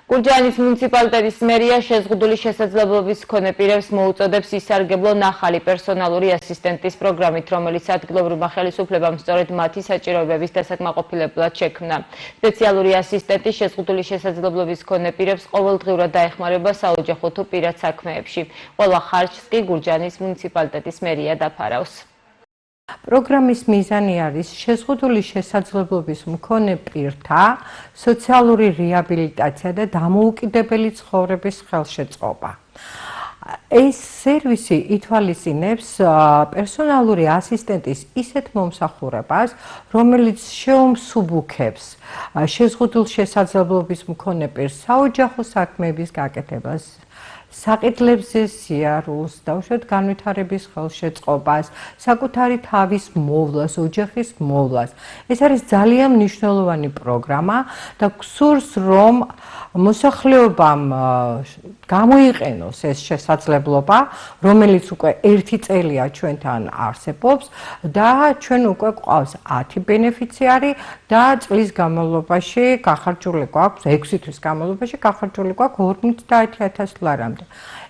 გურჯაანის მუნიციპალიტეტის მერია შეზღუდული შესაძლებლობის მქონე პირებს მოუწოდებს ისარგებლო ნახალი პერსონალური ასისტენტის პროგრამით, რომელიც ადგილობრივმა ხელისუფლებამ სწორედ მათი საჭიროებების დასაკმაყოფილებლად შექმნა. სპეციალური ასისტენტი შეზღუდული შესაძლებლობის მქონე პირებს ყოველდღიურად დაეხმარება საოჯახო თუ პირად საქმეებში. ყველა ხარჯს კი გურჯაანის მუნიციპალიტეტის მერია დაფარავს. პროგრამის მიზანი არის შეზღუდული შესაძლებლობის მქონე პირთა სოციალური რეაბილიტაცია და დამოუკიდებელი ცხოვრების ხელშეწყობა. ეს სერვისი ითვალისწინებს პერსონალური ასისტენტის ისეთ მომსახურებას, რომელიც შეუმსუბუქებს შეზღუდულ შესაძლებლობის მქონე პირს საოჯახო საქმეების გაკეთებას, საყიდლებზე სიარულს, დავუშვათ განვითარების ხელშეწყობას, საკუთარი თავის მოვლას, ოჯახის მოვლას. ეს არის ძალიან მნიშვნელოვანი პროგრამა და გსურს, რომ მოსახლეობამ გამოიყენოს ეს შესაძლებლობა, რომელიც უკვე 1 წელია ჩვენთან არსებობს და ჩვენ უკვე გვყავს 10 ბენეფიციარი და წლის განმავლობაში გახარჯული გვაქვს 6 თვის განმავლობაში გახარჯული გვაქვს 50,000 დოლარამდე.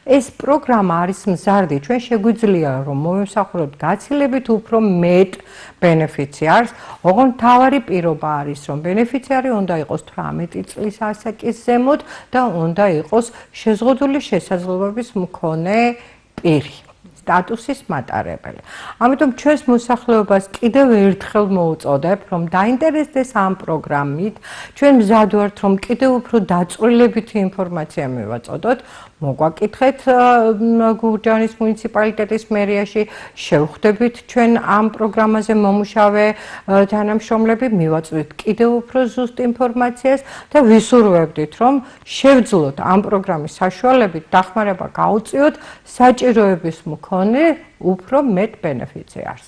ეს პროგრამა არის მზარდი, ჩვენ შეგვიძლია რომ მომსახუროთ გაცილებით უფრო მეტ ბენეფიციარს, ოღონდ მთავარი პირობა არის რომ ბენეფიციარი უნდა იყოს 18 წლის ასაკის ზემოთ და უნდა იყოს შეზღუდული შესაძლებლობის მქონე პირი. სტატუსის მატარებელი. ამიტომ ჩვენს მოსახლეობას კიდევ ერთხელ მოვუწოდებ, რომ დაინტერესდეს ამ პროგრამით, ჩვენ მზად ვართ, რომ კიდევ უფრო დაწვრილებითი ინფორმაცია მივაწოდოთ, მოგვაკითხეთ გურჯაანის მუნიციპალიტეტის მერიაში, შევხვდებით ჩვენ ამ პროგრამაზე მომუშავე თანამშრომლები, მივაწვდით კიდევ უფრო ზუსტ ინფორმაციას და ვისურვებდით, რომ შევძლოთ ამ პროგრამის საშუალებით დახმარება გაუწიოთ საჭიროების მქონე უფრო მეტ ბენეფიციარს.